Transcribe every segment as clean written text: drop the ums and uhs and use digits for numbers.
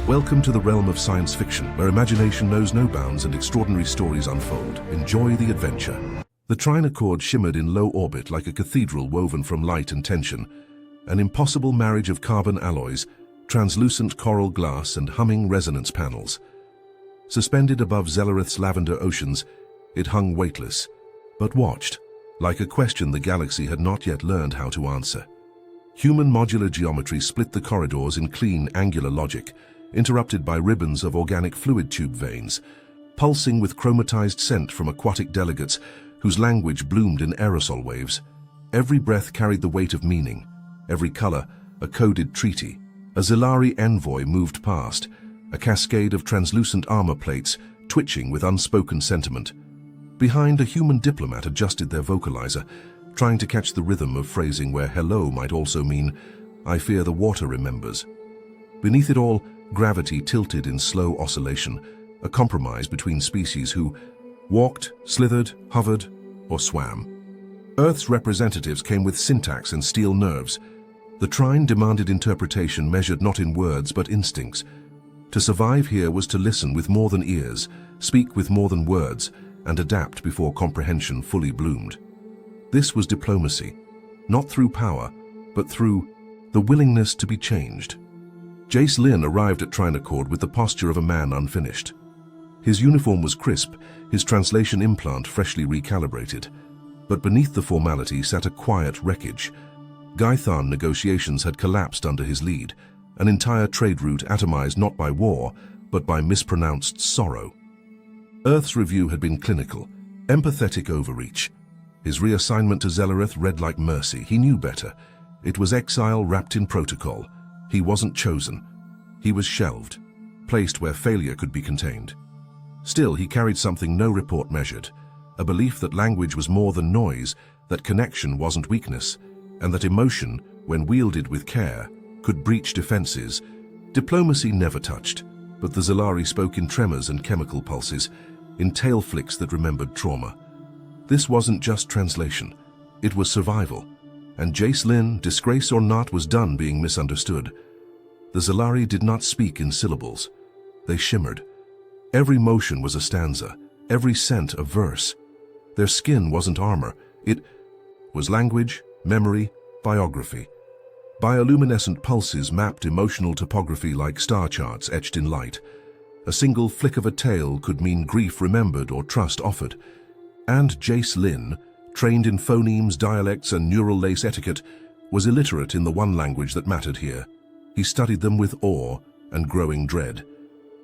Welcome to the realm of science fiction, where imagination knows no bounds and extraordinary stories unfold. Enjoy the adventure. The trine Accord shimmered in low orbit like a cathedral woven from light and tension, an impossible marriage of carbon alloys, translucent coral glass, and humming resonance panels. Suspended above Zellereth's lavender oceans, it hung weightless, but watched, like a question the galaxy had not yet learned how to answer. Human modular geometry split the corridors in clean, angular logic, interrupted by ribbons of organic fluid tube veins, pulsing with chromatized scent from aquatic delegates whose language bloomed in aerosol waves. Every breath carried the weight of meaning, every color a coded treaty. A Zilari envoy moved past, a cascade of translucent armor plates twitching with unspoken sentiment. Behind, a human diplomat adjusted their vocalizer, trying to catch the rhythm of phrasing where hello might also mean, I fear the water remembers. Beneath it all, gravity tilted in slow oscillation, a compromise between species who walked, slithered, hovered, or swam. Earth's representatives came with syntax and steel nerves. The trine demanded interpretation measured not in words but instincts. To survive here was to listen with more than ears, speak with more than words, and adapt before comprehension fully bloomed. This was diplomacy, not through power, but through the willingness to be changed. Jace Lynn arrived at Trine Accord with the posture of a man unfinished. His uniform was crisp, his translation implant freshly recalibrated. But beneath the formality sat a quiet wreckage. Gaithan negotiations had collapsed under his lead, an entire trade route atomized not by war, but by mispronounced sorrow. Earth's review had been clinical, empathetic overreach. His reassignment to Zellereth read like mercy. He knew better. It was exile wrapped in protocol. He wasn't chosen. He was shelved, placed where failure could be contained. Still, he carried something no report measured, a belief that language was more than noise, that connection wasn't weakness, and that emotion, when wielded with care, could breach defenses. Diplomacy never touched, but the Zilari spoke in tremors and chemical pulses, in tail flicks that remembered trauma. This wasn't just translation, it was survival. And Jace Lynn, disgrace or not, was done being misunderstood. The Zilari did not speak in syllables. They shimmered. Every motion was a stanza, every scent a verse. Their skin wasn't armor, it was language, memory, biography. Bioluminescent pulses mapped emotional topography like star charts etched in light. A single flick of a tail could mean grief remembered or trust offered. And Jace Lynn, trained in phonemes, dialects, and neural lace etiquette, was illiterate in the one language that mattered here. He studied them with awe and growing dread.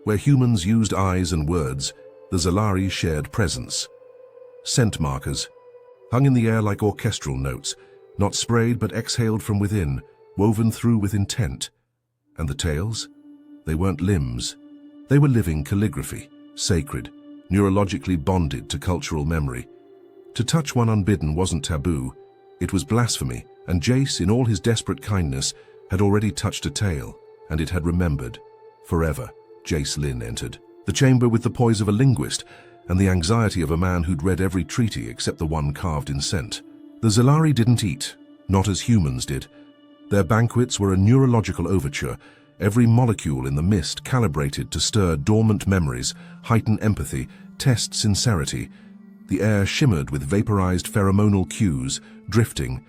Where humans used eyes and words, the Zilari shared presence. Scent markers, hung in the air like orchestral notes, not sprayed but exhaled from within, woven through with intent. And the tales? They weren't limbs. They were living calligraphy, sacred, neurologically bonded to cultural memory. To touch one unbidden wasn't taboo, it was blasphemy, and Jace, in all his desperate kindness, had already touched a tale, and it had remembered. Forever, Jace Lynn entered, the chamber with the poise of a linguist, and the anxiety of a man who'd read every treaty except the one carved in scent. The Zilari didn't eat, not as humans did. Their banquets were a neurological overture, every molecule in the mist calibrated to stir dormant memories, heighten empathy, test sincerity. The air shimmered with vaporized pheromonal cues, drifting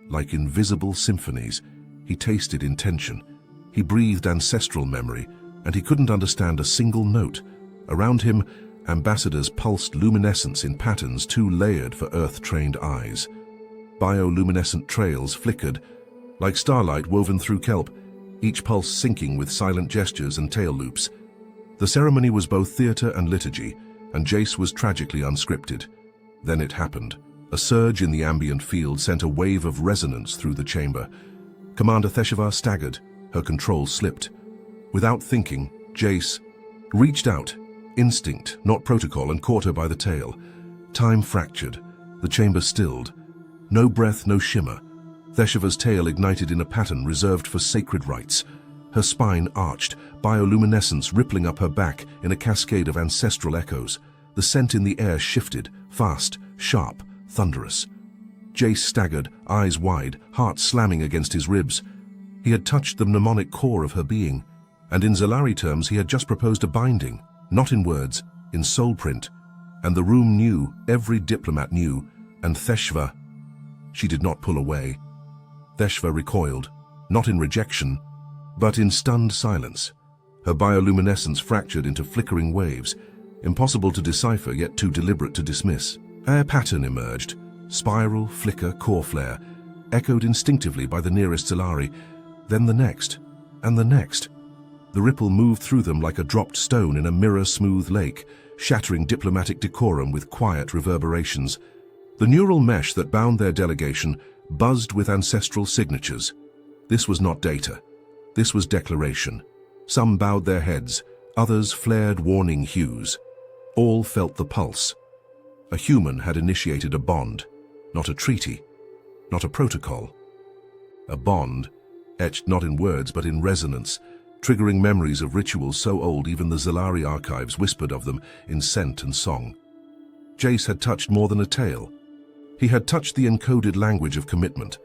like invisible symphonies. He tasted intention. He breathed ancestral memory, and he couldn't understand a single note. Around him, ambassadors pulsed luminescence in patterns too layered for Earth-trained eyes. Bioluminescent trails flickered, like starlight woven through kelp, each pulse syncing with silent gestures and tail loops. The ceremony was both theater and liturgy, and Jace was tragically unscripted. Then it happened. A surge in the ambient field sent a wave of resonance through the chamber. Commander HFY staggered, her control slipped. Without thinking, Jace reached out, instinct, not protocol, and caught her by the tail. Time fractured, the chamber stilled. No breath, no shimmer. HFY's tail ignited in a pattern reserved for sacred rites. Her spine arched, bioluminescence rippling up her back in a cascade of ancestral echoes. The scent in the air shifted, fast, sharp, thunderous. Jace staggered, eyes wide, heart slamming against his ribs. He had touched the mnemonic core of her being, And in Zalari terms, he had just proposed a binding, not in words, in soul print. And the room knew, every diplomat knew, and Theshva. She did not pull away. Theshva recoiled, not in rejection, but in stunned silence. Her bioluminescence fractured into flickering waves, impossible to decipher yet too deliberate to dismiss. A pattern emerged, spiral, flicker, core flare, echoed instinctively by the nearest Zalari, then the next, and the next. The ripple moved through them like a dropped stone in a mirror-smooth lake, shattering diplomatic decorum with quiet reverberations. The neural mesh that bound their delegation buzzed with ancestral signatures. This was not data. This was declaration. Some bowed their heads, others flared warning hues. All felt the pulse. A human had initiated a bond, not a treaty, not a protocol. A bond, etched not in words but in resonance, triggering memories of rituals so old even the Zalari archives whispered of them in scent and song. Jace had touched more than a tale. He had touched the encoded language of commitment,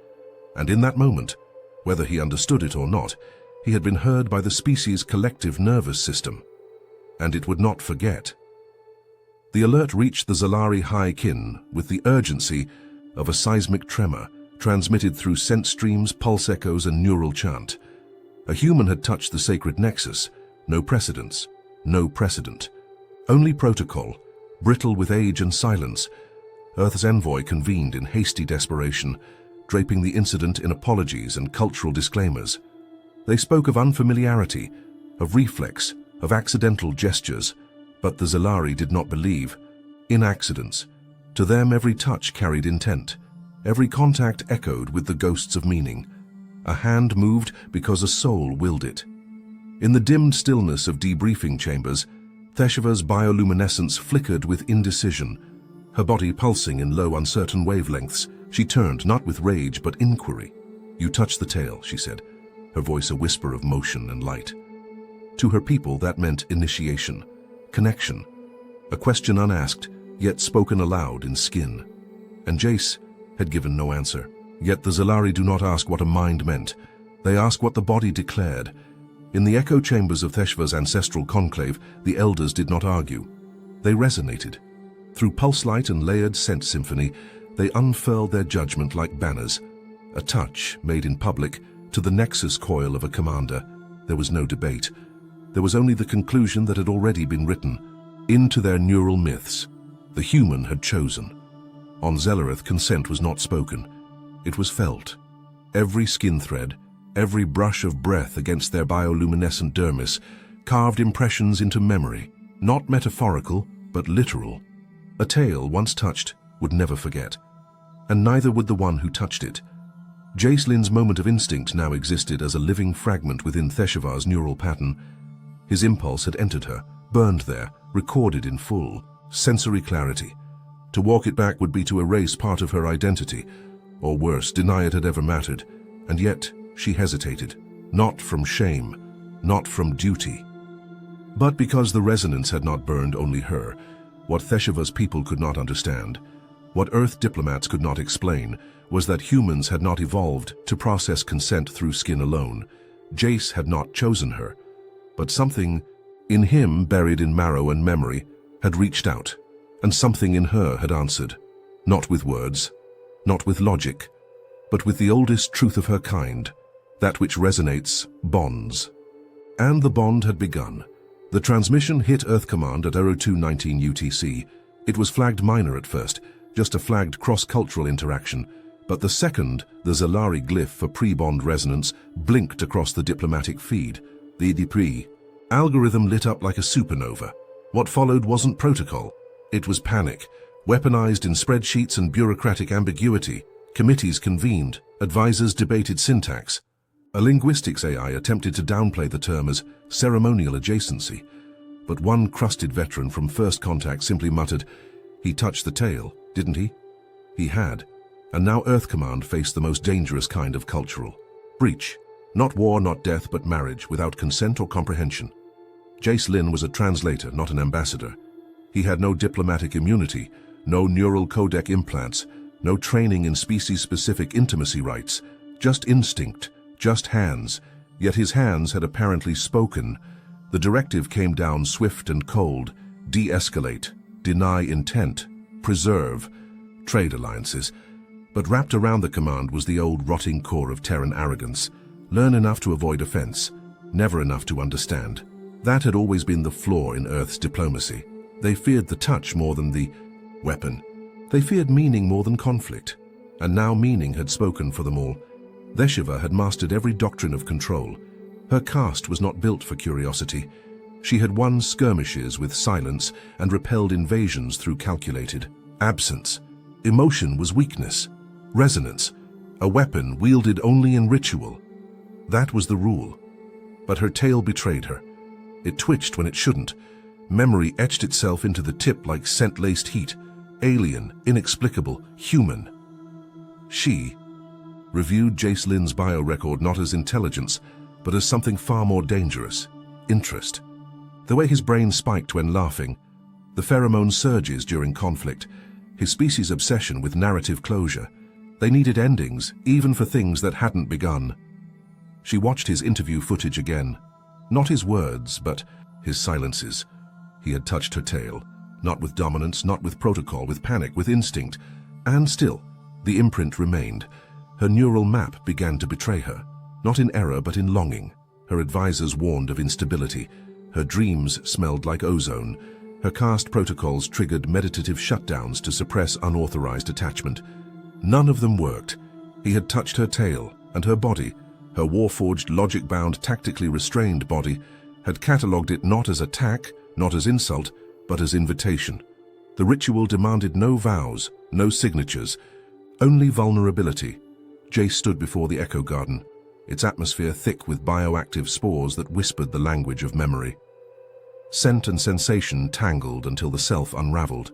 and in that moment, whether he understood it or not, he had been heard by the species' collective nervous system, and it would not forget. The alert reached the Zalari high kin with the urgency of a seismic tremor, transmitted through sense streams, pulse echoes, and neural chant. A human had touched the sacred nexus, no precedence, no precedent. Only protocol, brittle with age and silence. Earth's envoy convened in hasty desperation, draping the incident in apologies and cultural disclaimers. They spoke of unfamiliarity, of reflex, of accidental gestures, but the Zalari did not believe in accidents. To them every touch carried intent, every contact echoed with the ghosts of meaning. A hand moved because a soul willed it. In the dimmed stillness of debriefing chambers, Theshva's bioluminescence flickered with indecision. Her body pulsing in low, uncertain wavelengths, she turned not with rage but inquiry. "You touched the tail," she said, her voice a whisper of motion and light. To her people that meant initiation, connection, a question unasked, yet spoken aloud in skin. And Jace had given no answer. Yet the Zalari do not ask what a mind meant. They ask what the body declared. In the echo chambers of Theshva's ancestral conclave, the elders did not argue. They resonated. Through pulse light and layered scent symphony, they unfurled their judgment like banners. A touch, made in public, to the nexus coil of a commander. There was no debate. There was only the conclusion that had already been written. Into their neural myths. The human had chosen. On Zellereth, consent was not spoken. It was felt. Every skin thread, every brush of breath against their bioluminescent dermis, carved impressions into memory, not metaphorical, but literal. A tale once touched would never forget, and neither would the one who touched it. Jacelin's moment of instinct now existed as a living fragment within Theshva's neural pattern. His impulse had entered her, burned there, recorded in full, sensory clarity. To walk it back would be to erase part of her identity, or worse, deny it had ever mattered. And yet she hesitated, not from shame, not from duty, but because the resonance had not burned only her. What Theshva's people could not understand, what Earth diplomats could not explain, was that humans had not evolved to process consent through skin alone. Jace had not chosen her, but something in him, buried in marrow and memory, had reached out, and something in her had answered, not with words, not with logic, but with the oldest truth of her kind, that which resonates, bonds. And the bond had begun. The transmission hit Earth Command at 0219 UTC. It was flagged minor at first, just a flagged cross-cultural interaction, but the second, the Zalari glyph for pre-bond resonance, blinked across the diplomatic feed. The DP algorithm lit up like a supernova. What followed wasn't protocol. It was panic, weaponized in spreadsheets and bureaucratic ambiguity. Committees convened, advisors debated syntax. A linguistics AI attempted to downplay the term as ceremonial adjacency, but one crusted veteran from First Contact simply muttered, "He touched the tail, didn't he?" He had, and now Earth Command faced the most dangerous kind of cultural breach. Not war, not death, but marriage without consent or comprehension. Jace Lynn was a translator, not an ambassador. He had no diplomatic immunity, no neural codec implants, no training in species-specific intimacy rights, just instinct, just hands, Yet his hands had apparently spoken. The directive came down swift and cold: de-escalate, deny intent, preserve, trade alliances. But wrapped around the command was the old rotting core of Terran arrogance. Learn enough to avoid offense, never enough to understand. That had always been the flaw in Earth's diplomacy. They feared the touch more than the weapon. They feared meaning more than conflict. And now meaning had spoken for them all. Veshiva had mastered every doctrine of control. Her caste was not built for curiosity. She had won skirmishes with silence and repelled invasions through calculated absence. Emotion was weakness. Resonance, a weapon wielded only in ritual. That was the rule. But her tail betrayed her. It twitched when it shouldn't. Memory etched itself into the tip like scent-laced heat. Alien, inexplicable, human. She reviewed Jace Lynn's biorecord not as intelligence, but as something far more dangerous: interest. The way his brain spiked when laughing, the pheromone surges during conflict, his species' obsession with narrative closure. They needed endings, even for things that hadn't begun. She watched his interview footage again. Not his words, but his silences. He had touched her tail, not with dominance, not with protocol, with panic, with instinct. And still, the imprint remained. Her neural map began to betray her, not in error but in longing. Her advisors warned of instability. Her dreams smelled like ozone. Her caste protocols triggered meditative shutdowns to suppress unauthorized attachment. None of them worked. He had touched her tail, and her body, her war-forged, logic-bound, tactically restrained body, had catalogued it not as attack, not as insult, but as invitation. The ritual demanded no vows, no signatures, only vulnerability. Jace stood before the Echo Garden, its atmosphere thick with bioactive spores that whispered the language of memory. Scent and sensation tangled until the self unraveled.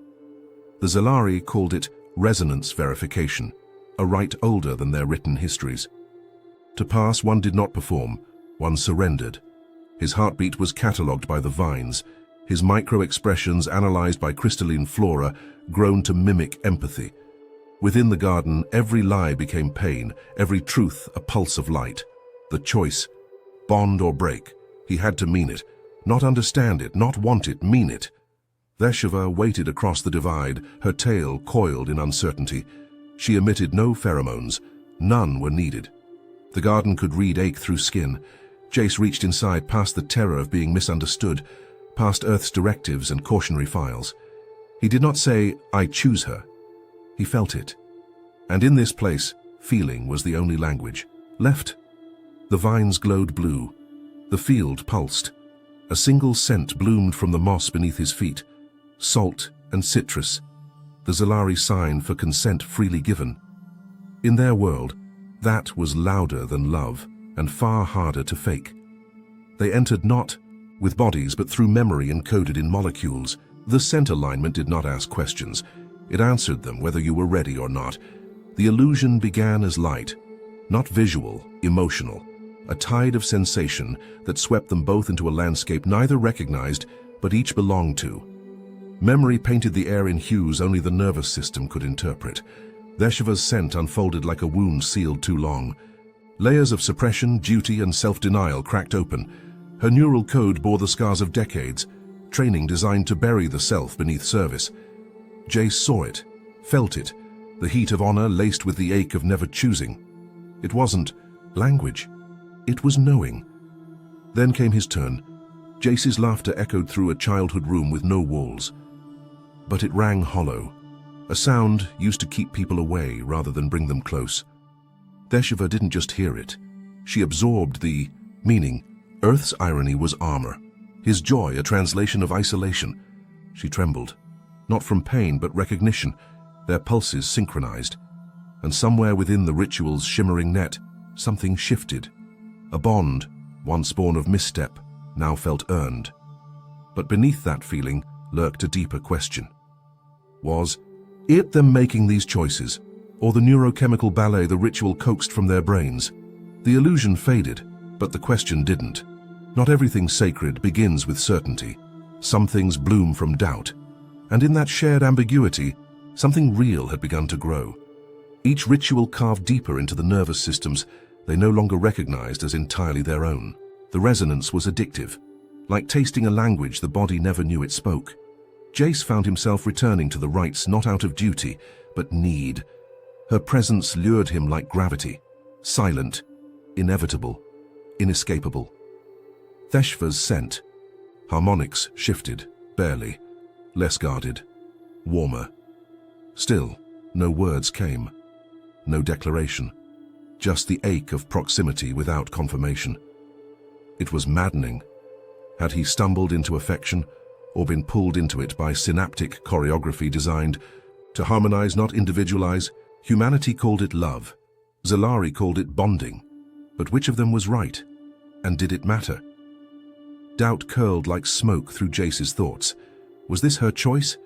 The Zalari called it resonance verification, a rite older than their written histories. To pass, one did not perform, one surrendered. His heartbeat was catalogued by the vines, his micro-expressions analyzed by crystalline flora, grown to mimic empathy. Within the garden, every lie became pain, every truth a pulse of light. The choice, bond or break. He had to mean it, not understand it, not want it, mean it. Veshiva waited across the divide, her tail coiled in uncertainty. She emitted no pheromones. None were needed. The garden could read ache through skin. Jace reached inside past the terror of being misunderstood, past Earth's directives and cautionary files. He did not say, "I choose her." He felt it. And in this place, feeling was the only language. Left. The vines glowed blue. The field pulsed. A single scent bloomed from the moss beneath his feet. Salt and citrus. The Zalari sign for consent freely given. In their world, that was louder than love and far harder to fake. They entered not with bodies but through memory encoded in molecules. The scent alignment did not ask questions. It answered them whether you were ready or not. The illusion began as light, not visual, emotional, a tide of sensation that swept them both into a landscape neither recognized but each belonged to. Memory painted the air in hues only the nervous system could interpret. Veshiva's scent unfolded like a wound sealed too long. Layers of suppression, duty, and self-denial cracked open. Her neural code bore the scars of decades, training designed to bury the self beneath service. Jace saw it, felt it, the heat of honor laced with the ache of never choosing. It wasn't language, it was knowing. Then came his turn. Jace's laughter echoed through a childhood room with no walls. But it rang hollow, a sound used to keep people away rather than bring them close. Veshiva didn't just hear it. She absorbed the meaning. Earth's irony was armor, his joy a translation of isolation. She trembled, not from pain but recognition, their pulses synchronized. And somewhere within the ritual's shimmering net, something shifted. A bond, once born of misstep, now felt earned. But beneath that feeling lurked a deeper question. Was it them making these choices, or the neurochemical ballet the ritual coaxed from their brains? The illusion faded, but the question didn't. Not everything sacred begins with certainty. Some things bloom from doubt. And in that shared ambiguity, something real had begun to grow. Each ritual carved deeper into the nervous systems, they no longer recognized as entirely their own. The resonance was addictive, like tasting a language the body never knew it spoke. Jace found himself returning to the rites not out of duty, but need. Her presence lured him like gravity, silent, inevitable, inescapable. Theshva's scent. Harmonics shifted, barely, less guarded, warmer. Still, no words came, no declaration, just the ache of proximity without confirmation. It was maddening. Had he stumbled into affection, or been pulled into it by synaptic choreography designed to harmonize, not individualize? Humanity called it love. Zalari called it bonding. But which of them was right? And did it matter? Doubt curled like smoke through Jace's thoughts. Was this her choice?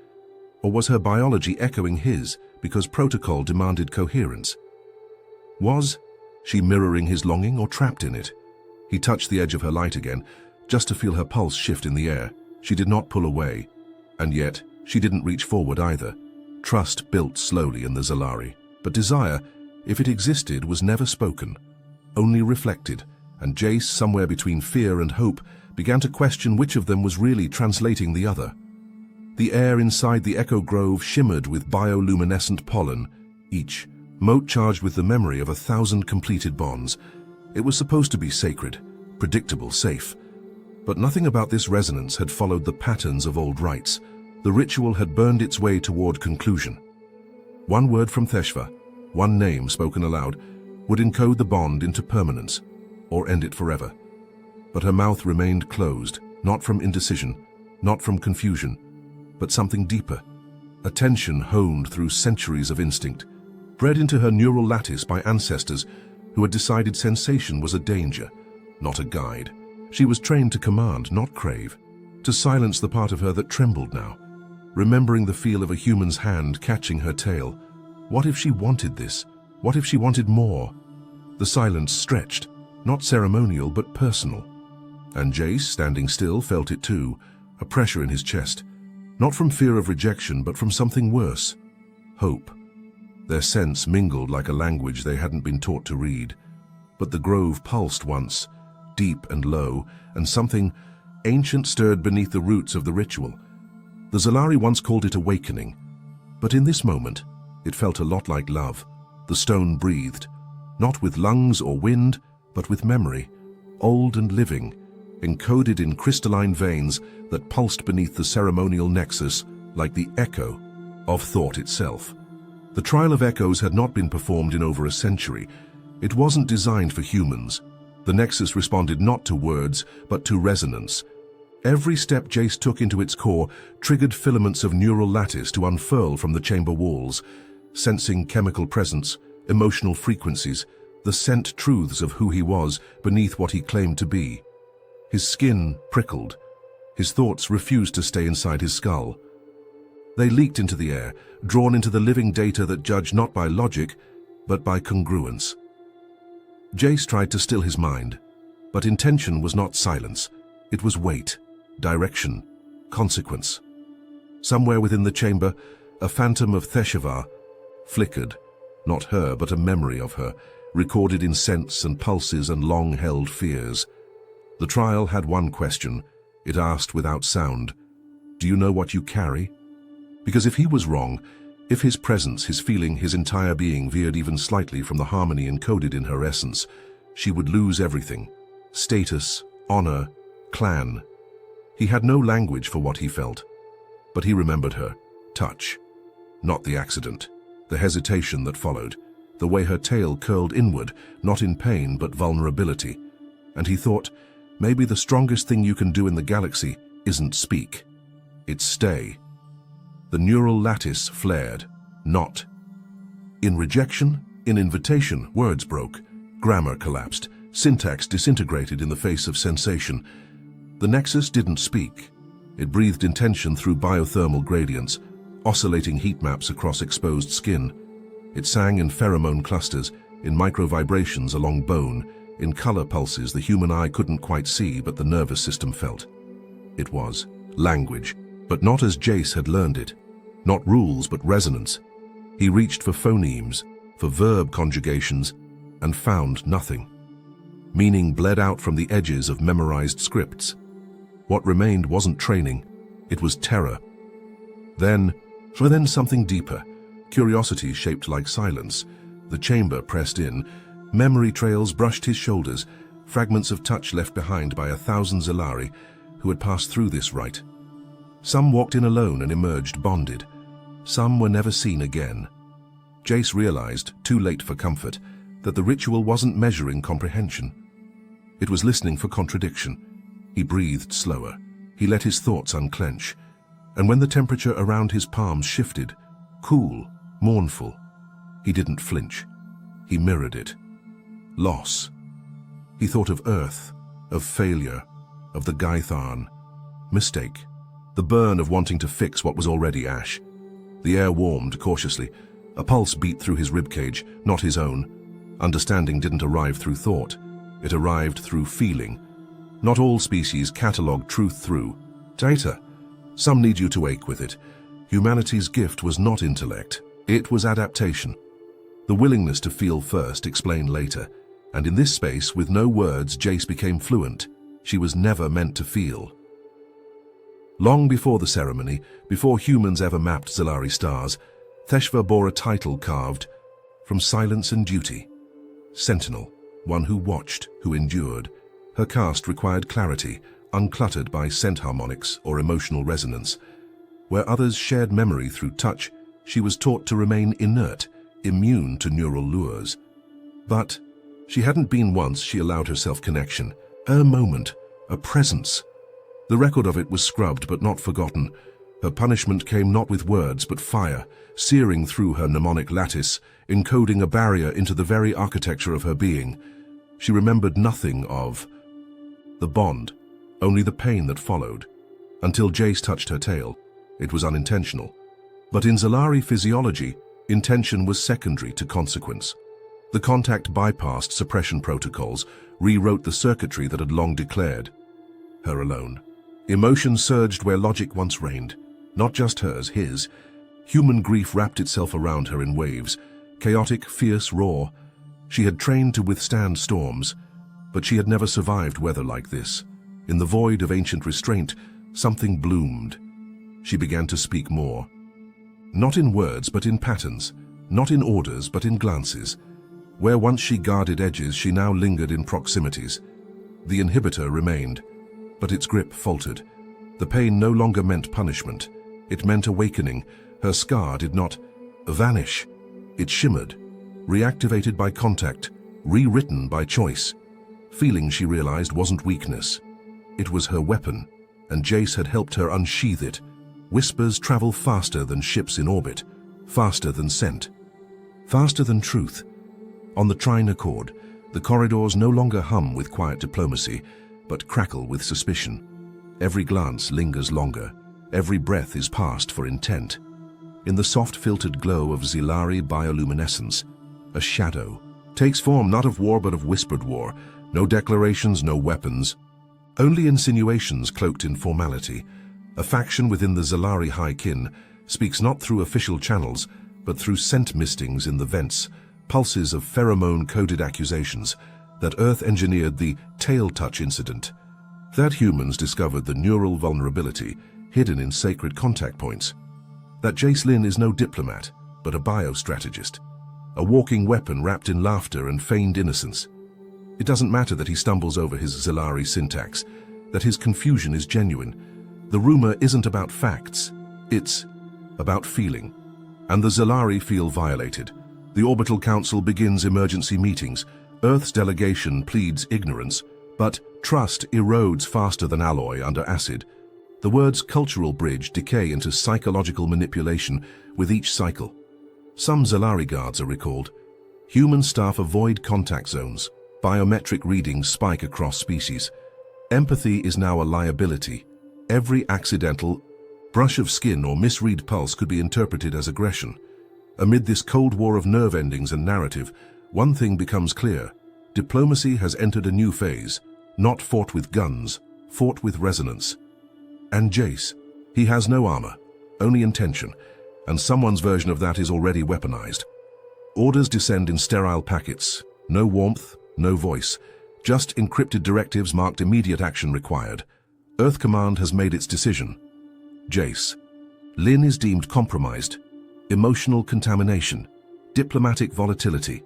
Or was her biology echoing his because protocol demanded coherence? Was she mirroring his longing or trapped in it? He touched the edge of her light again, just to feel her pulse shift in the air. She did not pull away, and yet she didn't reach forward either. Trust built slowly in the Zalari, but desire, if it existed, was never spoken, only reflected, and Jace, somewhere between fear and hope, began to question which of them was really translating the other. The air inside the Echo Grove shimmered with bioluminescent pollen, each mote charged with the memory of 1,000 completed bonds. It was supposed to be sacred, predictable, safe. But nothing about this resonance had followed the patterns of old rites. The ritual had burned its way toward conclusion. One word from Theshva, one name spoken aloud, would encode the bond into permanence, or end it forever. But her mouth remained closed, not from indecision, not from confusion, but something deeper. A tension honed through centuries of instinct, bred into her neural lattice by ancestors who had decided sensation was a danger, not a guide. She was trained to command, not crave, to silence the part of her that trembled now, remembering the feel of a human's hand catching her tail. What if she wanted this? What if she wanted more? The silence stretched, not ceremonial but personal. And Jace, standing still, felt it too, a pressure in his chest, not from fear of rejection but from something worse, hope. Their sense mingled like a language they hadn't been taught to read. But the grove pulsed once, deep and low, and something ancient stirred beneath the roots of the ritual. The Zalari once called it awakening, but in this moment, it felt a lot like love. The stone breathed, not with lungs or wind, but with memory, old and living, encoded in crystalline veins that pulsed beneath the ceremonial nexus like the echo of thought itself. The trial of echoes had not been performed in over a century. It wasn't designed for humans. The nexus responded not to words, but to resonance. Every step Jace took into its core triggered filaments of neural lattice to unfurl from the chamber walls, sensing chemical presence, emotional frequencies, the scent truths of who he was beneath what he claimed to be. His skin prickled. His thoughts refused to stay inside his skull. They leaked into the air, drawn into the living data that judged not by logic, but by congruence. Jace tried to still his mind, but intention was not silence. It was weight, direction, consequence. Somewhere within the chamber, a phantom of Theshva flickered, not her, but a memory of her, recorded in scents and pulses and long-held fears. The trial had one question. It asked without sound, "Do you know what you carry?" Because if he was wrong, if his presence, his feeling, his entire being veered even slightly from the harmony encoded in her essence, she would lose everything: status, honor, clan. He had no language for what he felt, but he remembered her touch, not the accident, the hesitation that followed, the way her tail curled inward, not in pain but vulnerability. And he thought, maybe the strongest thing you can do in the galaxy isn't speak, it's stay. The neural lattice flared, not. In rejection, in invitation, words broke, grammar collapsed, syntax disintegrated in the face of sensation. The nexus didn't speak. It breathed intention through biothermal gradients, oscillating heat maps across exposed skin. It sang in pheromone clusters, in micro-vibrations along bone, in color pulses the human eye couldn't quite see but the nervous system felt. It was language, but not as Jace had learned it. Not rules, but resonance. He reached for phonemes, for verb conjugations, and found nothing. Meaning bled out from the edges of memorized scripts. What remained wasn't training, it was terror. Then something deeper, curiosity shaped like silence. The chamber pressed in, memory trails brushed his shoulders, fragments of touch left behind by 1,000 Zalari who had passed through this rite. Some walked in alone and emerged bonded. Some were never seen again. Jace realized, too late for comfort, that the ritual wasn't measuring comprehension. It was listening for contradiction. He breathed slower. He let his thoughts unclench. And when the temperature around his palms shifted, cool, mournful, he didn't flinch. He mirrored it. Loss. He thought of Earth, of failure, of the Gaitharn. Mistake. The burn of wanting to fix what was already ash. The air warmed cautiously. A pulse beat through his ribcage, not his own. Understanding didn't arrive through thought. It arrived through feeling. Not all species catalog truth through data. Some need you to ache with it. Humanity's gift was not intellect. It was adaptation. The willingness to feel first, explain later. And in this space, with no words, Jace became fluent. She was never meant to feel. Long before the ceremony, before humans ever mapped Zalari stars, HFY bore a title carved from silence and duty. Sentinel, one who watched, who endured. Her caste required clarity, uncluttered by scent harmonics or emotional resonance. Where others shared memory through touch, she was taught to remain inert, immune to neural lures. But she hadn't been once she allowed herself connection, a moment, a presence. The record of it was scrubbed but not forgotten. Her punishment came not with words but fire, searing through her mnemonic lattice, encoding a barrier into the very architecture of her being. She remembered nothing of the bond, only the pain that followed. Until Jace touched her tail, it was unintentional. But in Zalari physiology, intention was secondary to consequence. The contact bypassed suppression protocols, rewrote the circuitry that had long declared her alone. Emotion surged where logic once reigned. Not just hers, his. Human grief wrapped itself around her in waves, chaotic, fierce, raw. She had trained to withstand storms, but she had never survived weather like this. In the void of ancient restraint, something bloomed. She began to speak more. Not in words, but in patterns. Not in orders, but in glances. Where once she guarded edges, she now lingered in proximities. The inhibitor remained, but its grip faltered. The pain no longer meant punishment. It meant awakening. Her scar did not vanish. It shimmered, reactivated by contact, rewritten by choice. Feeling, she realized, wasn't weakness. It was her weapon, and Jace had helped her unsheath it. Whispers travel faster than ships in orbit, faster than scent, faster than truth. On the Trine Accord, the corridors no longer hum with quiet diplomacy, but crackle with suspicion. Every glance lingers longer. Every breath is passed for intent. In the soft filtered glow of Zalari bioluminescence, a shadow takes form not of war but of whispered war. No declarations, no weapons. Only insinuations cloaked in formality. A faction within the Zalari High Kin speaks not through official channels, but through scent mistings in the vents, pulses of pheromone-coded accusations, that Earth engineered the tail touch incident, that humans discovered the neural vulnerability hidden in sacred contact points, that Jace Lynn is no diplomat, but a biostrategist, a walking weapon wrapped in laughter and feigned innocence. It doesn't matter that he stumbles over his Zalari syntax, that his confusion is genuine. The rumor isn't about facts, it's about feeling. And the Zalari feel violated. The Orbital Council begins emergency meetings. Earth's delegation pleads ignorance, but trust erodes faster than alloy under acid. The words cultural bridge decay into psychological manipulation with each cycle. Some Zalari guards are recalled. Human staff avoid contact zones. Biometric readings spike across species. Empathy is now a liability. Every accidental brush of skin or misread pulse could be interpreted as aggression. Amid this cold war of nerve endings and narrative, one thing becomes clear. Diplomacy has entered a new phase, not fought with guns, fought with resonance. And Jace, he has no armor, only intention, and someone's version of that is already weaponized. Orders descend in sterile packets, No warmth, no voice, just encrypted directives marked immediate action required. Earth Command has made its decision. Jace. Lin is deemed compromised. Emotional contamination. Diplomatic volatility.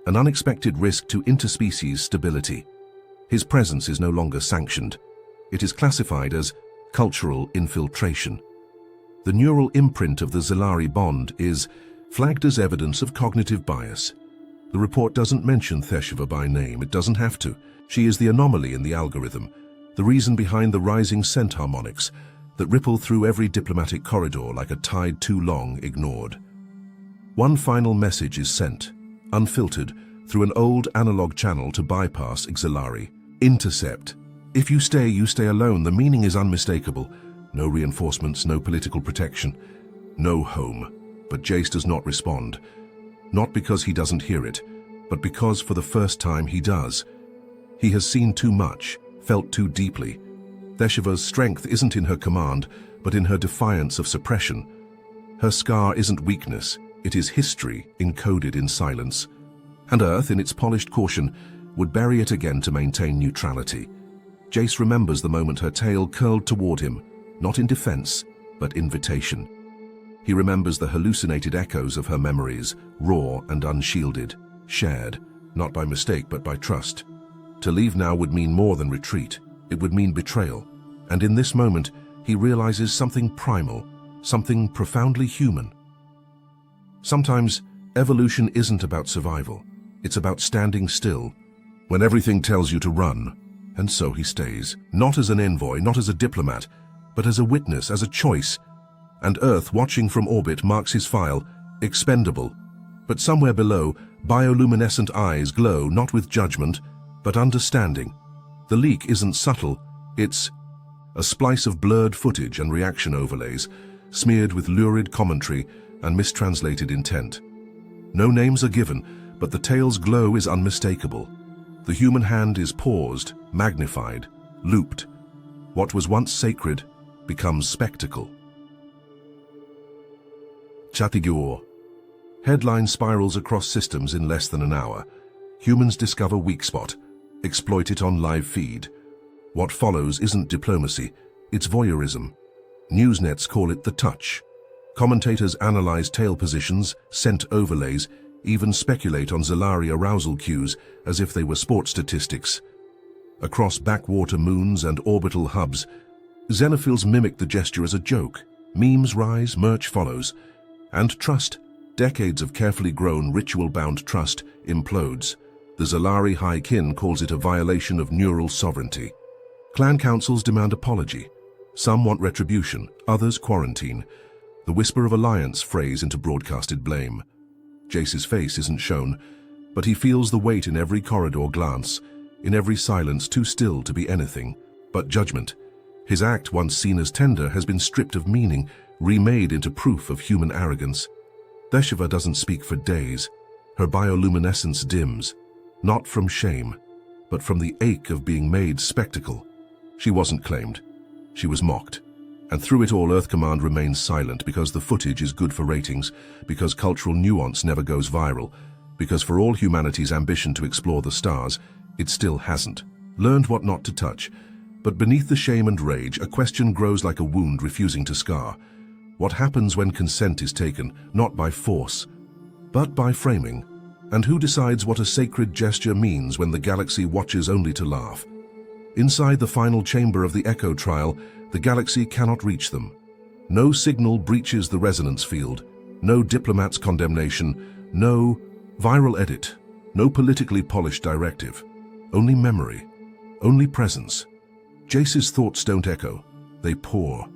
An unexpected risk to interspecies stability. His presence is no longer sanctioned. It is classified as cultural infiltration. The neural imprint of the Zalari bond is flagged as evidence of cognitive bias. The report doesn't mention Thesheva by name. It doesn't have to. She is the anomaly in the algorithm, the reason behind the rising scent harmonics that ripple through every diplomatic corridor like a tide too long ignored. One final message is sent, unfiltered, through an old analog channel to bypass Xalari. Intercept. If you stay alone. The meaning is unmistakable. No reinforcements, no political protection, no home. But Jace does not respond. Not because he doesn't hear it, but because for the first time he does. He has seen too much, felt too deeply. Thesheva's strength isn't in her command, but in her defiance of suppression. Her scar isn't weakness, it is history encoded in silence. And Earth, in its polished caution, would bury it again to maintain neutrality. Jace remembers the moment her tail curled toward him, not in defense, but invitation. He remembers the hallucinated echoes of her memories, raw and unshielded, shared, not by mistake but by trust. To leave now would mean more than retreat. It would mean betrayal. And in this moment, he realizes something primal, something profoundly human. Sometimes, evolution isn't about survival. It's about standing still, when everything tells you to run. And so he stays, not as an envoy, not as a diplomat, but as a witness, as a choice. And Earth, watching from orbit, marks his file, expendable. But somewhere below, bioluminescent eyes glow not with judgment, but understanding. The leak isn't subtle, it's a splice of blurred footage and reaction overlays, smeared with lurid commentary and mistranslated intent. No names are given, but the tale's glow is unmistakable. The human hand is paused, magnified, looped. What was once sacred becomes spectacle. Chatigur. Headline spirals across systems in less than an hour. Humans discover weak spot, exploit it on live feed. What follows isn't diplomacy, it's voyeurism. Newsnets call it the touch. Commentators analyze tail positions, scent overlays, even speculate on Zalari arousal cues as if they were sport statistics. Across backwater moons and orbital hubs, xenophiles mimic the gesture as a joke. Memes rise, merch follows. And trust, decades of carefully grown, ritual-bound trust, implodes. The Zalari High Kin calls it a violation of neural sovereignty. Clan councils demand apology. Some want retribution, others quarantine. The whisper of alliance frays into broadcasted blame. Jace's face isn't shown, but he feels the weight in every corridor glance, in every silence too still to be anything but judgment. His act, once seen as tender, has been stripped of meaning, remade into proof of human arrogance. Thesheva doesn't speak for days. Her bioluminescence dims, not from shame, but from the ache of being made spectacle. She wasn't claimed. She was mocked. And through it all, Earth Command remains silent because the footage is good for ratings, because cultural nuance never goes viral, because for all humanity's ambition to explore the stars, it still hasn't. Learned what not to touch. But beneath the shame and rage, a question grows like a wound refusing to scar. What happens when consent is taken, not by force, but by framing? And who decides what a sacred gesture means when the galaxy watches only to laugh? Inside the final chamber of the Echo trial, the galaxy cannot reach them. No signal breaches the resonance field, no diplomat's condemnation, no viral edit, no politically polished directive. Only memory, only presence. Jace's thoughts don't echo, they pour.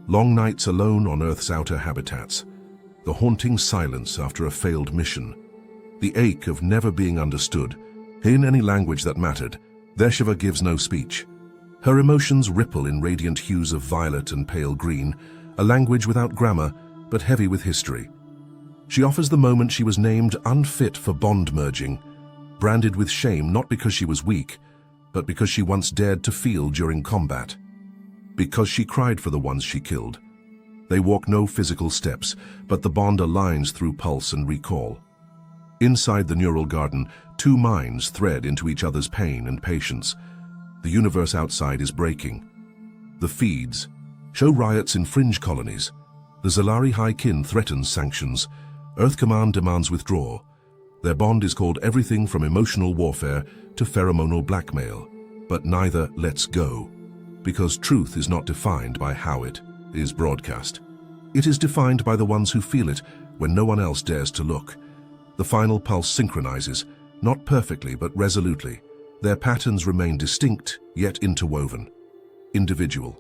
Long nights alone on Earth's outer habitats. The haunting silence after a failed mission. The ache of never being understood. In any language that mattered, Thesheva gives no speech. Her emotions ripple in radiant hues of violet and pale green, a language without grammar, but heavy with history. She offers the moment she was named unfit for bond merging, branded with shame not because she was weak, but because she once dared to feel during combat. Because she cried for the ones she killed. They walk no physical steps, but the bond aligns through pulse and recall. Inside the neural garden, two minds thread into each other's pain and patience. The universe outside is breaking. The feeds show riots in fringe colonies. The Zalari High Kin threatens sanctions. Earth Command demands withdrawal. Their bond is called everything from emotional warfare to pheromonal blackmail. But neither lets go, because truth is not defined by how it is broadcast. It is defined by the ones who feel it when no one else dares to look. The final pulse synchronizes, not perfectly but resolutely. Their patterns remain distinct, yet interwoven. Individual,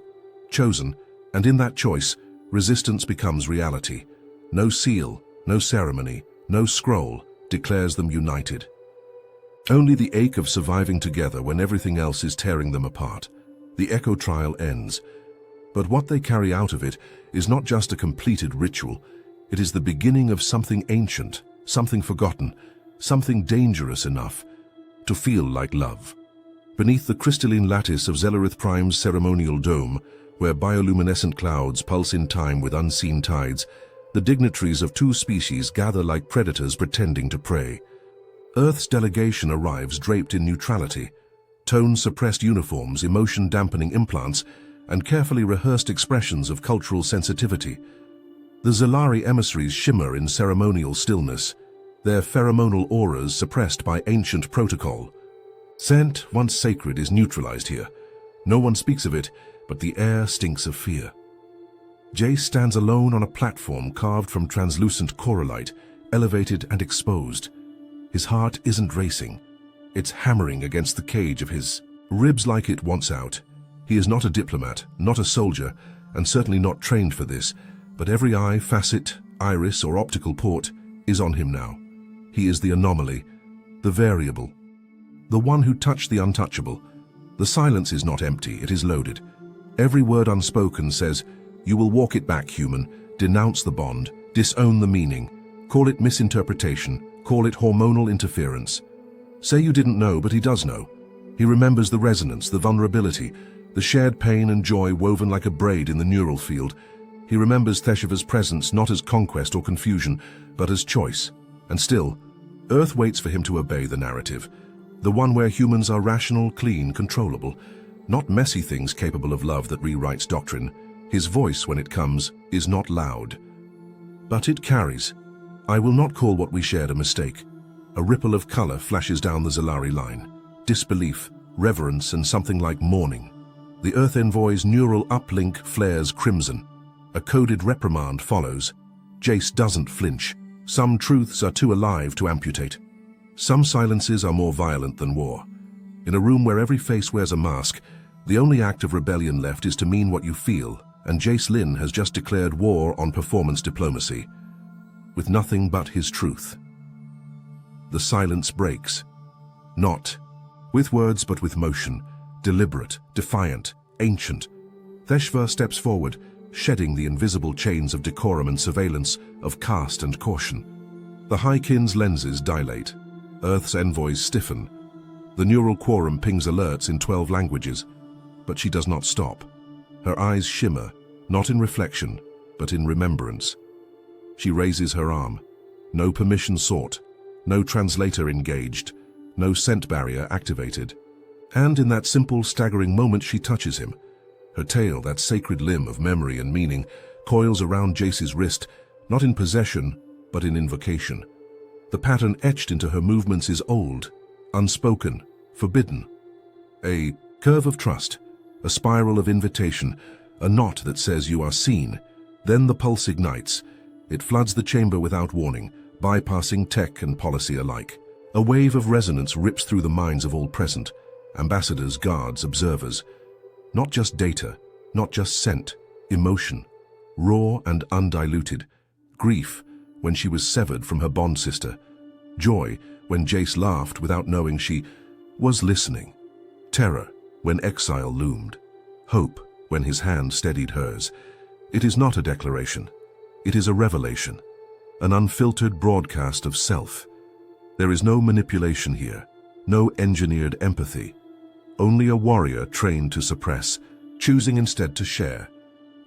chosen, and in that choice, resistance becomes reality. No seal, no ceremony, no scroll declares them united. Only the ache of surviving together when everything else is tearing them apart. The echo trial ends. But what they carry out of it is not just a completed ritual. It is the beginning of something ancient, something forgotten, something dangerous enough to feel like love. Beneath the crystalline lattice of Zellerith Prime's ceremonial dome, where bioluminescent clouds pulse in time with unseen tides, the dignitaries of two species gather like predators pretending to prey. Earth's delegation arrives draped in neutrality, tone-suppressed uniforms, emotion-dampening implants, and carefully rehearsed expressions of cultural sensitivity. The Zalari emissaries shimmer in ceremonial stillness, their pheromonal auras suppressed by ancient protocol. Scent, once sacred, is neutralized here. No one speaks of it, but the air stinks of fear. Jace stands alone on a platform carved from translucent corallite, elevated and exposed. His heart isn't racing. It's hammering against the cage of his ribs like it wants out. He is not a diplomat, not a soldier, and certainly not trained for this, but every eye, facet, iris, or optical port is on him now. He is the anomaly, the variable, the one who touched the untouchable. The silence is not empty, it is loaded. Every word unspoken says, "You will walk it back, human. Denounce the bond, disown the meaning. Call it misinterpretation, call it hormonal interference. Say you didn't know, but he does know. He remembers the resonance, the vulnerability, the shared pain and joy woven like a braid in the neural field. He remembers Theshiva's presence not as conquest or confusion, but as choice. And still, Earth waits for him to obey the narrative, the one where humans are rational, clean, controllable, not messy things capable of love that rewrites doctrine. His voice, when it comes, is not loud, but it carries. I will not call what we shared a mistake. A ripple of color flashes down the Zalari line. Disbelief, reverence, and something like mourning. The Earth Envoy's neural uplink flares crimson. A coded reprimand follows. Jace doesn't flinch. Some truths are too alive to amputate. Some silences are more violent than war. In a room where every face wears a mask, the only act of rebellion left is to mean what you feel, and Jace Lynn has just declared war on performance diplomacy, with nothing but his truth. The silence breaks. Not with words, but with motion, deliberate, defiant, ancient. Theshva steps forward, shedding the invisible chains of decorum and surveillance, of caste and caution. The High Kin's lenses dilate. Earth's envoys stiffen. The neural quorum pings alerts in 12 languages, but she does not stop. Her eyes shimmer, not in reflection, but in remembrance. She raises her arm. No permission sought, no translator engaged, no scent barrier activated. And in that simple, staggering moment she touches him. Her tail, that sacred limb of memory and meaning, coils around Jace's wrist, not in possession, but in invocation. The pattern etched into her movements is old, unspoken, forbidden. A curve of trust, a spiral of invitation, a knot that says you are seen. Then the pulse ignites. It floods the chamber without warning, bypassing tech and policy alike. A wave of resonance rips through the minds of all present, ambassadors, guards, observers. Not just data, not just scent, emotion, raw and undiluted. Grief, when she was severed from her bond sister. Joy, when Jace laughed without knowing she was listening. Terror, when exile loomed. Hope, when his hand steadied hers. It is not a declaration. It is a revelation. An unfiltered broadcast of self. There is no manipulation here, no engineered empathy. Only a warrior trained to suppress, choosing instead to share.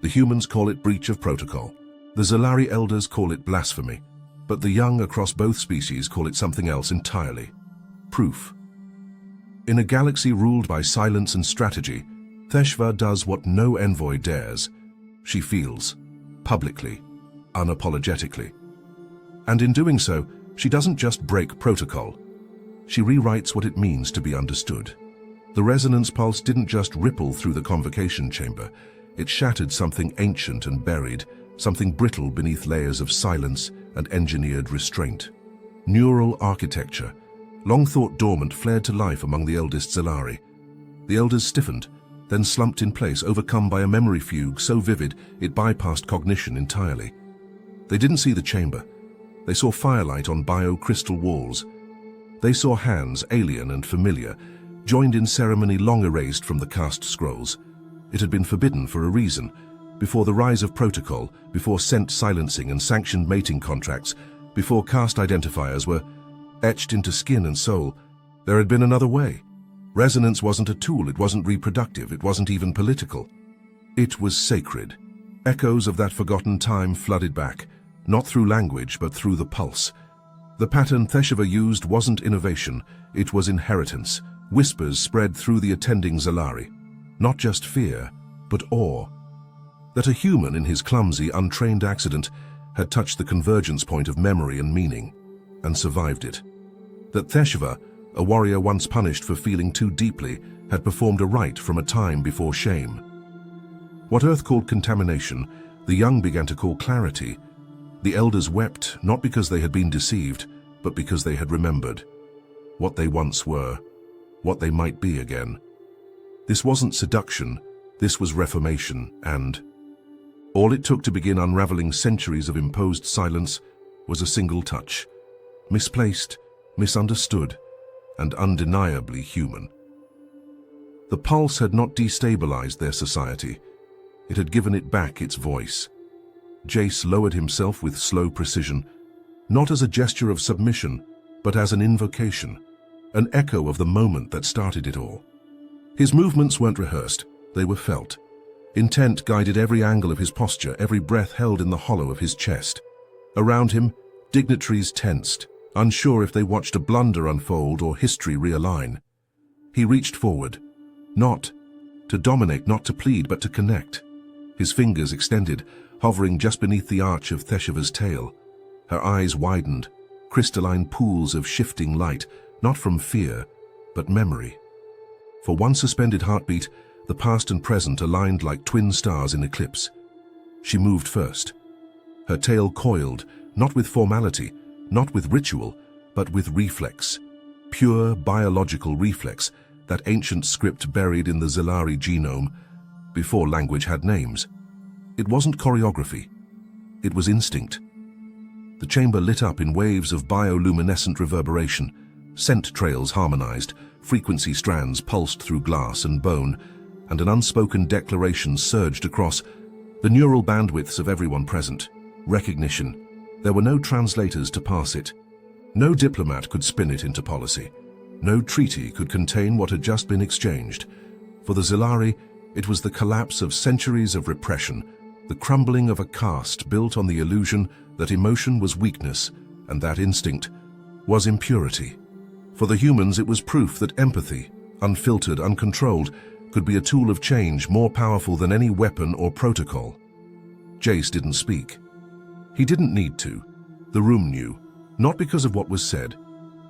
The humans call it breach of protocol. The Zalari elders call it blasphemy. But the young across both species call it something else entirely. Proof. In a galaxy ruled by silence and strategy, HFY does what no envoy dares. She feels, publicly, unapologetically. And in doing so, she doesn't just break protocol. She rewrites what it means to be understood. The resonance pulse didn't just ripple through the convocation chamber. It shattered something ancient and buried, something brittle beneath layers of silence and engineered restraint. Neural architecture, long thought dormant, flared to life among the eldest Zalari. The elders stiffened, then slumped in place, overcome by a memory fugue so vivid it bypassed cognition entirely. They didn't see the chamber. They saw firelight on bio-crystal walls. They saw hands, alien and familiar, joined in ceremony long erased from the cast scrolls. It had been forbidden for a reason. Before the rise of protocol, before scent silencing and sanctioned mating contracts, before caste identifiers were etched into skin and soul, there had been another way. Resonance wasn't a tool, it wasn't reproductive, it wasn't even political. It was sacred. Echoes of that forgotten time flooded back, not through language but through the pulse. The pattern HFY used wasn't innovation, it was inheritance. Whispers spread through the attending Zalari. Not just fear, but awe. That a human in his clumsy, untrained accident had touched the convergence point of memory and meaning, and survived it. That HFY, a warrior once punished for feeling too deeply, had performed a rite from a time before shame. What Earth called contamination, the young began to call clarity. The elders wept, not because they had been deceived, but because they had remembered. What they once were, what they might be again. This wasn't seduction, this was reformation, and all it took to begin unraveling centuries of imposed silence was a single touch. Misplaced, misunderstood, and undeniably human. The pulse had not destabilized their society. It had given it back its voice. Jace lowered himself with slow precision, not as a gesture of submission, but as an invocation, an echo of the moment that started it all. His movements weren't rehearsed, they were felt. Intent guided every angle of his posture, every breath held in the hollow of his chest. Around him, dignitaries tensed, unsure if they watched a blunder unfold or history realign. He reached forward, not to dominate, not to plead, but to connect. His fingers extended, hovering just beneath the arch of HFY's tail. Her eyes widened, crystalline pools of shifting light, not from fear, but memory. For one suspended heartbeat, the past and present aligned like twin stars in eclipse. She moved first. Her tail coiled, not with formality, not with ritual, but with reflex. Pure biological reflex, that ancient script buried in the Zalari genome before language had names. It wasn't choreography. It was instinct. The chamber lit up in waves of bioluminescent reverberation. Scent trails harmonized, frequency strands pulsed through glass and bone, and an unspoken declaration surged across the neural bandwidths of everyone present. Recognition. There were no translators to pass it. No diplomat could spin it into policy. No treaty could contain what had just been exchanged. For the Zalari, it was the collapse of centuries of repression, the crumbling of a caste built on the illusion that emotion was weakness and that instinct was impurity. For the humans, it was proof that empathy, unfiltered, uncontrolled, could be a tool of change more powerful than any weapon or protocol. Jace didn't speak. He didn't need to. The room knew, not because of what was said,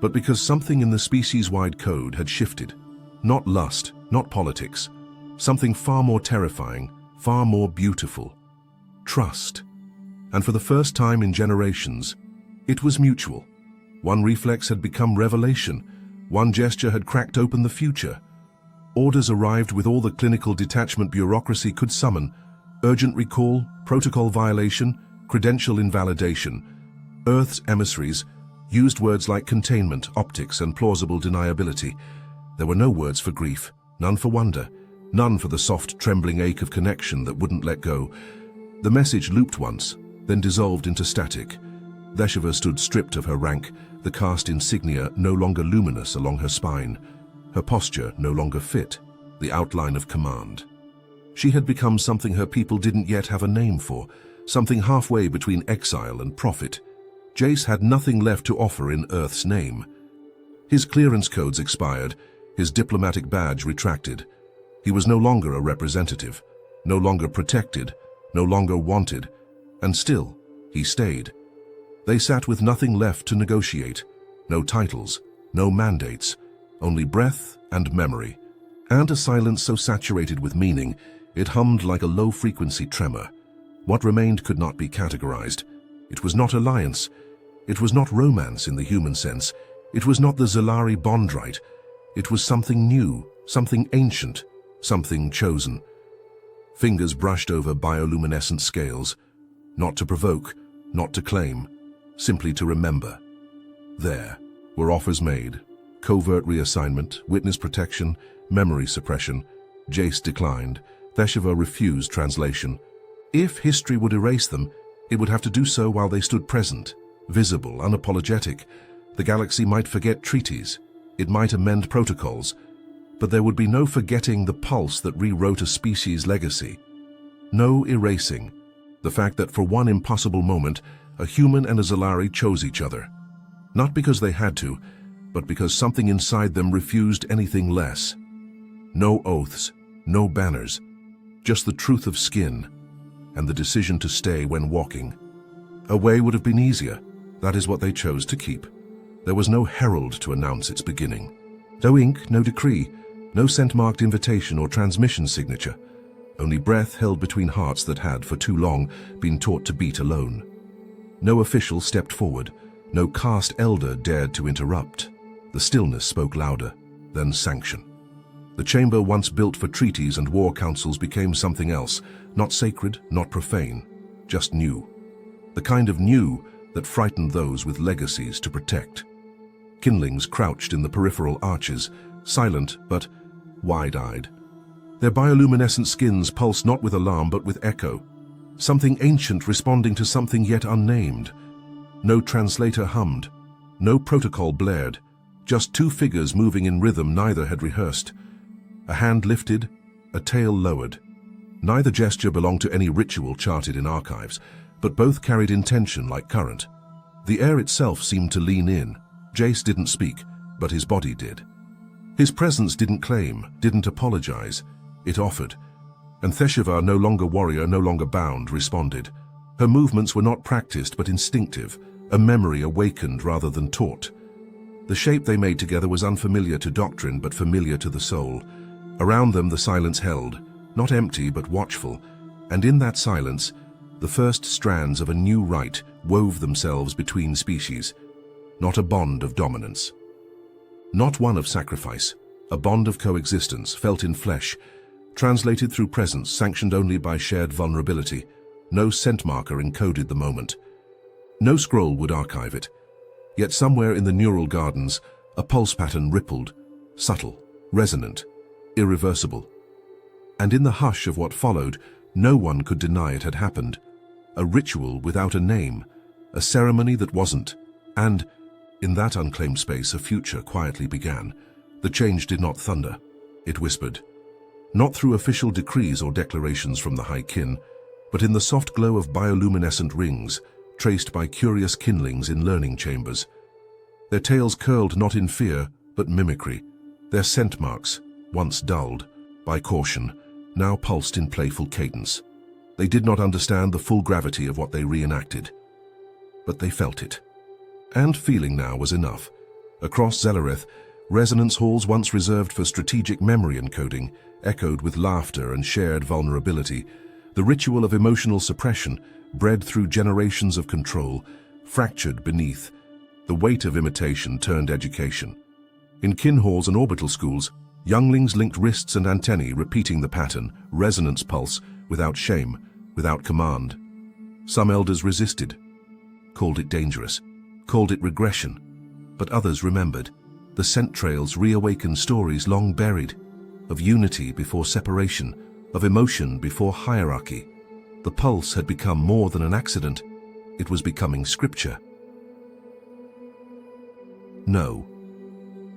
but because something in the species-wide code had shifted. Not lust, not politics. Something far more terrifying, far more beautiful. Trust. And for the first time in generations, it was mutual. One reflex had become revelation. One gesture had cracked open the future. Orders arrived with all the clinical detachment bureaucracy could summon. Urgent recall, protocol violation, credential invalidation. Earth's emissaries used words like containment, optics, and plausible deniability. There were no words for grief, none for wonder, none for the soft, trembling ache of connection that wouldn't let go. The message looped once, then dissolved into static. HFY stood stripped of her rank, the caste insignia no longer luminous along her spine, her posture no longer fit, the outline of command. She had become something her people didn't yet have a name for, something halfway between exile and prophet. Jace had nothing left to offer in Earth's name. His clearance codes expired, his diplomatic badge retracted. He was no longer a representative, no longer protected, no longer wanted, and still, he stayed. They sat with nothing left to negotiate, no titles, no mandates, only breath and memory, and a silence so saturated with meaning, it hummed like a low-frequency tremor. What remained could not be categorized. It was not alliance. It was not romance in the human sense. It was not the Zalari bond rite. It was something new, something ancient, something chosen. Fingers brushed over bioluminescent scales, not to provoke, not to claim, simply to remember. There were offers made, covert reassignment, witness protection, memory suppression. Jace declined. Theshiva refused translation. If history would erase them, it would have to do so while they stood present, visible, unapologetic. The galaxy might forget treaties, it might amend protocols, but there would be no forgetting the pulse that rewrote a species' legacy. No erasing the fact that for one impossible moment, a human and a Zalari chose each other. Not because they had to, but because something inside them refused anything less. No oaths, no banners, just the truth of skin, and the decision to stay when walking. A way would have been easier. That is what they chose to keep. There was no herald to announce its beginning. No ink, no decree, no scent-marked invitation or transmission signature. Only breath held between hearts that had, for too long, been taught to beat alone. No official stepped forward. No caste elder dared to interrupt. The stillness spoke louder than sanction. The chamber once built for treaties and war councils became something else, not sacred, not profane, just new. The kind of new that frightened those with legacies to protect. Kindlings crouched in the peripheral arches, silent but wide-eyed. Their bioluminescent skins pulsed not with alarm but with echo, something ancient responding to something yet unnamed. No translator hummed, no protocol blared, just two figures moving in rhythm neither had rehearsed. A hand lifted, a tail lowered. Neither gesture belonged to any ritual charted in archives, but both carried intention like current. The air itself seemed to lean in. Jace didn't speak, but his body did. His presence didn't claim, didn't apologize. It offered. And Theshiva, no longer warrior, no longer bound, responded. Her movements were not practiced but instinctive, a memory awakened rather than taught. The shape they made together was unfamiliar to doctrine but familiar to the soul. Around them the silence held, not empty but watchful, and in that silence, the first strands of a new rite wove themselves between species, not a bond of dominance. Not one of sacrifice, a bond of coexistence felt in flesh, translated through presence, sanctioned only by shared vulnerability. No scent marker encoded the moment. No scroll would archive it. Yet somewhere in the neural gardens, a pulse pattern rippled, subtle, resonant, irreversible. And in the hush of what followed, no one could deny it had happened. A ritual without a name, a ceremony that wasn't, and, in that unclaimed space, a future quietly began. The change did not thunder, it whispered. Not through official decrees or declarations from the High Kin, but in the soft glow of bioluminescent rings, traced by curious kindlings in learning chambers. Their tails curled not in fear, but mimicry. Their scent marks, once dulled by caution, now pulsed in playful cadence. They did not understand the full gravity of what they reenacted, but they felt it. And feeling now was enough. Across Zelareth, resonance halls once reserved for strategic memory encoding echoed with laughter and shared vulnerability. The ritual of emotional suppression, bred through generations of control, fractured beneath. The weight of imitation turned education. In kin halls and orbital schools, younglings linked wrists and antennae, repeating the pattern, resonance pulse, without shame, without command. Some elders resisted, called it dangerous, called it regression, but others remembered. The scent trails reawakened stories long buried, of unity before separation, of emotion before hierarchy. The pulse had become more than an accident. It was becoming scripture. No.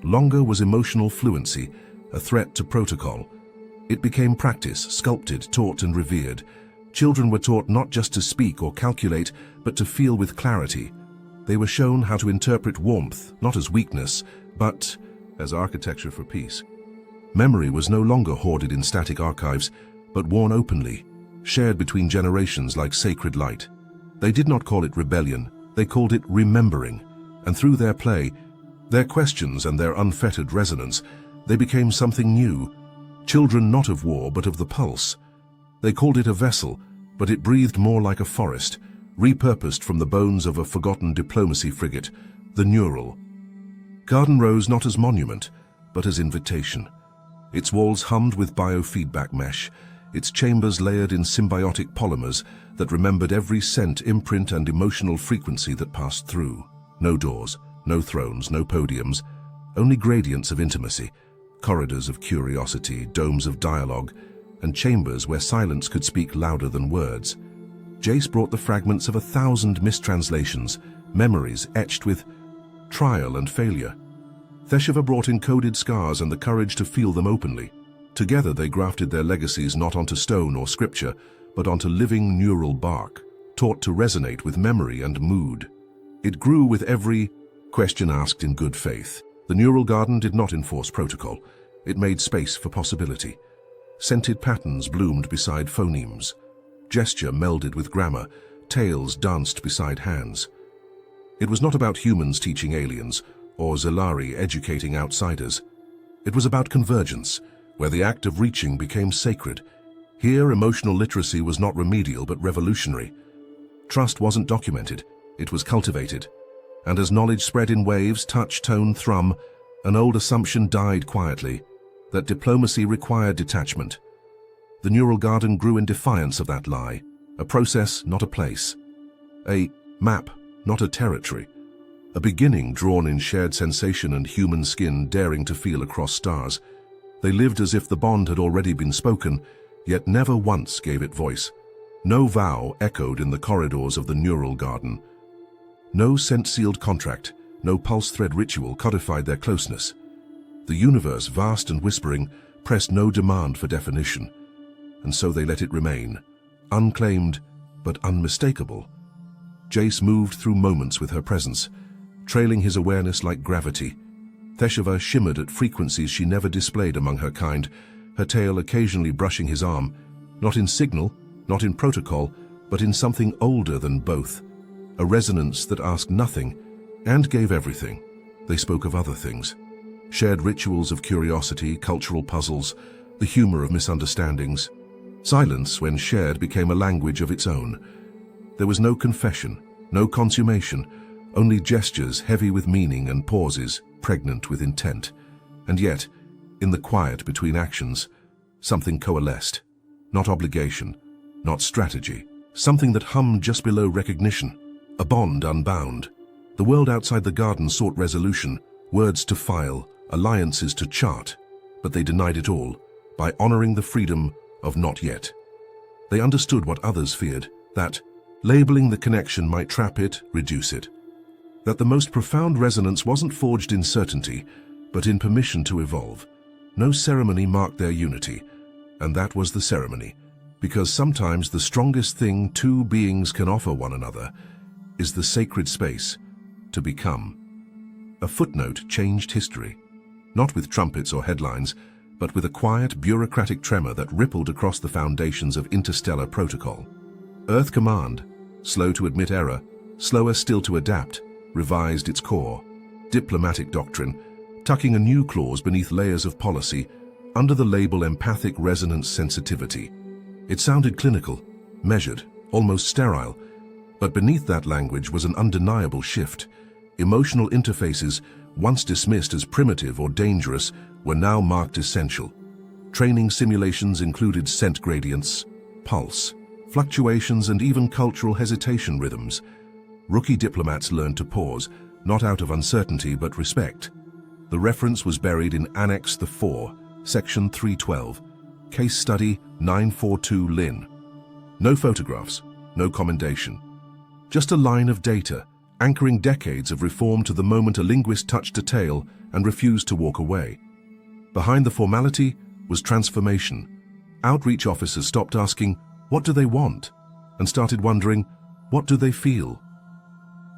Longer was emotional fluency, a threat to protocol. It became practice, sculpted, taught and revered. Children were taught not just to speak or calculate, but to feel with clarity. They were shown how to interpret warmth, not as weakness, but as architecture for peace. Memory was no longer hoarded in static archives, but worn openly, shared between generations like sacred light. They did not call it rebellion, they called it remembering, and through their play, their questions and their unfettered resonance, they became something new, children not of war but of the pulse. They called it a vessel, but it breathed more like a forest, repurposed from the bones of a forgotten diplomacy frigate, the Neural. Garden rose not as monument, but as invitation. Its walls hummed with biofeedback mesh, its chambers layered in symbiotic polymers that remembered every scent, imprint, and emotional frequency that passed through. No doors, no thrones, no podiums, only gradients of intimacy, corridors of curiosity, domes of dialogue, and chambers where silence could speak louder than words. Jace brought the fragments of 1,000 mistranslations, memories etched with trial and failure. Theshiva brought encoded scars and the courage to feel them openly. Together they grafted their legacies not onto stone or scripture, but onto living neural bark, taught to resonate with memory and mood. It grew with every question asked in good faith. The neural garden did not enforce protocol. It made space for possibility. Scented patterns bloomed beside phonemes. Gesture melded with grammar. Tales danced beside hands. It was not about humans teaching aliens, or Zelari educating outsiders. It was about convergence, where the act of reaching became sacred. Here, emotional literacy was not remedial but revolutionary. Trust wasn't documented, it was cultivated. And as knowledge spread in waves, touch, tone, thrum, an old assumption died quietly, that diplomacy required detachment. The neural garden grew in defiance of that lie, a process, not a place. A map, not a territory. A beginning drawn in shared sensation and human skin daring to feel across stars. They lived as if the bond had already been spoken, yet never once gave it voice. No vow echoed in the corridors of the neural garden. No scent-sealed contract, no pulse-thread ritual codified their closeness. The universe, vast and whispering, pressed no demand for definition, and so they let it remain, unclaimed but unmistakable. Jace moved through moments with her presence, trailing his awareness like gravity. Theshiva shimmered at frequencies she never displayed among her kind, her tail occasionally brushing his arm, not in signal, not in protocol, but in something older than both, a resonance that asked nothing and gave everything. They spoke of other things, shared rituals of curiosity, cultural puzzles, the humor of misunderstandings. Silence, when shared, became a language of its own. There was no confession, no consummation, only gestures heavy with meaning and pauses pregnant with intent. And yet, in the quiet between actions, something coalesced. Not obligation, not strategy. Something that hummed just below recognition. A bond unbound. The world outside the garden sought resolution, words to file, alliances to chart. But they denied it all, by honoring the freedom of not yet. They understood what others feared, that labeling the connection might trap it, reduce it. That the most profound resonance wasn't forged in certainty, but in permission to evolve. No ceremony marked their unity, and that was the ceremony, because sometimes the strongest thing two beings can offer one another is the sacred space to become. A footnote changed history, not with trumpets or headlines, but with a quiet, bureaucratic tremor that rippled across the foundations of interstellar protocol. Earth Command, slow to admit error, slower still to adapt, revised its core. Diplomatic doctrine, tucking a new clause beneath layers of policy, under the label empathic resonance sensitivity. It sounded clinical, measured, almost sterile, but beneath that language was an undeniable shift. Emotional interfaces, once dismissed as primitive or dangerous, were now marked essential. Training simulations included scent gradients, pulse, fluctuations, and even cultural hesitation rhythms. Rookie diplomats learned to pause, not out of uncertainty but respect. The reference was buried in Annex 4, Section 312, Case Study 942 Lin. No photographs, no commendation. Just a line of data, anchoring decades of reform to the moment a linguist touched a tail and refused to walk away. Behind the formality was transformation. Outreach officers stopped asking, "What do they want?" and started wondering, "What do they feel?"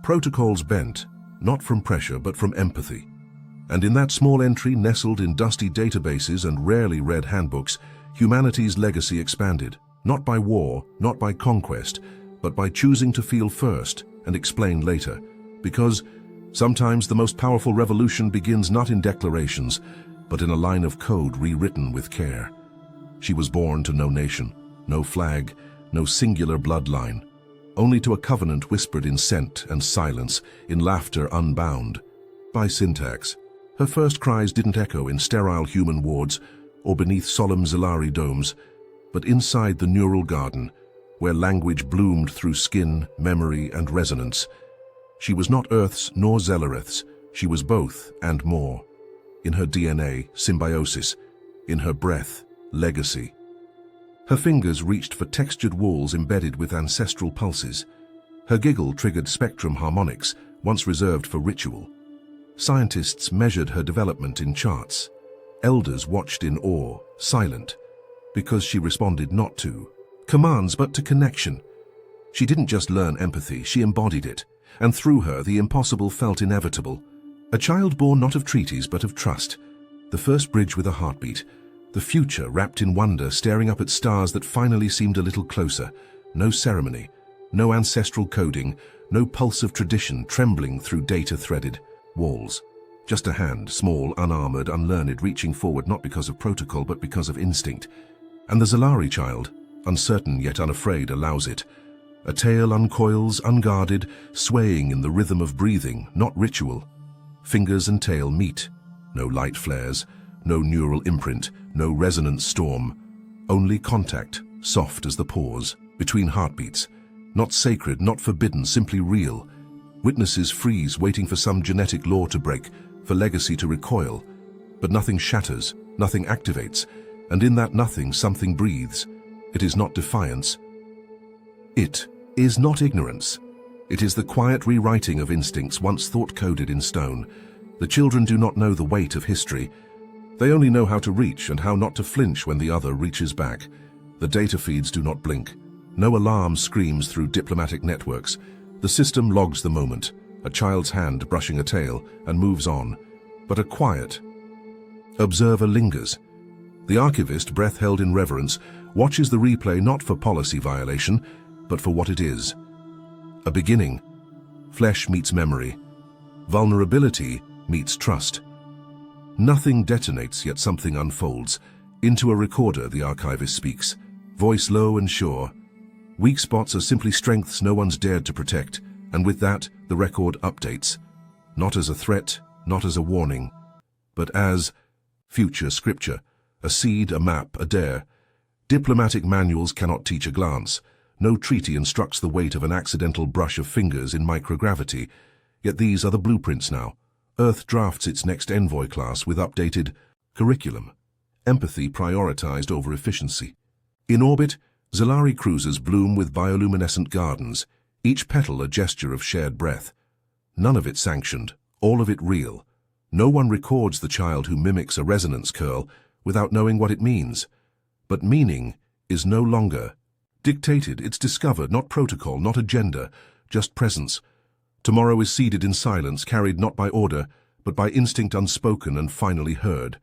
Protocols bent, not from pressure but from empathy. And in that small entry nestled in dusty databases and rarely read handbooks, humanity's legacy expanded, not by war, not by conquest, but by choosing to feel first and explain later. Because sometimes the most powerful revolution begins not in declarations, but in a line of code rewritten with care. She was born to no nation, no flag, no singular bloodline, only to a covenant whispered in scent and silence, in laughter unbound. By syntax, her first cries didn't echo in sterile human wards or beneath solemn Zalari domes, but inside the neural garden, where language bloomed through skin, memory, and resonance. She was not Earth's nor Zellereth's, she was both and more. In her DNA, symbiosis; in her breath, legacy. Her fingers reached for textured walls embedded with ancestral pulses. Her giggle triggered spectrum harmonics, once reserved for ritual. Scientists measured her development in charts. Elders watched in awe, silent, because she responded not to commands but to connection. She didn't just learn empathy, she embodied it, and through her the impossible felt inevitable. A child born not of treaties but of trust. The first bridge with a heartbeat. The future wrapped in wonder, staring up at stars that finally seemed a little closer. No ceremony, no ancestral coding, no pulse of tradition trembling through data-threaded walls. Just a hand, small, unarmored, unlearned, reaching forward not because of protocol but because of instinct. And the Zalari child, uncertain yet unafraid, allows it. A tail uncoils, unguarded, swaying in the rhythm of breathing, not ritual. Fingers and tail meet. No light flares, no neural imprint, no resonance storm. Only contact, soft as the pause, between heartbeats. Not sacred, not forbidden, simply real. Witnesses freeze, waiting for some genetic law to break, for legacy to recoil. But nothing shatters, nothing activates, and in that nothing something breathes. It is not defiance. It is not ignorance. It is the quiet rewriting of instincts once thought coded in stone. The children do not know the weight of history. They only know how to reach and how not to flinch when the other reaches back. The data feeds do not blink. No alarm screams through diplomatic networks. The system logs the moment, a child's hand brushing a tail, and moves on. But a quiet observer lingers. The archivist, breath held in reverence, watches the replay not for policy violation, but for what it is. A beginning. Flesh meets memory. Vulnerability meets trust. Nothing detonates, yet something unfolds. Into a recorder, the archivist speaks, voice low and sure. Weak spots are simply strengths no one's dared to protect, and with that, the record updates. Not as a threat, not as a warning, but as future scripture, a seed, a map, a dare. Diplomatic manuals cannot teach a glance. No treaty instructs the weight of an accidental brush of fingers in microgravity. Yet these are the blueprints now. Earth drafts its next envoy class with updated curriculum. Empathy prioritized over efficiency. In orbit, Zalari cruisers bloom with bioluminescent gardens, each petal a gesture of shared breath. None of it sanctioned, all of it real. No one records the child who mimics a resonance curl without knowing what it means. But meaning is no longer dictated, it's discovered, not protocol, not agenda, just presence. Tomorrow is seeded in silence, carried not by order, but by instinct unspoken and finally heard.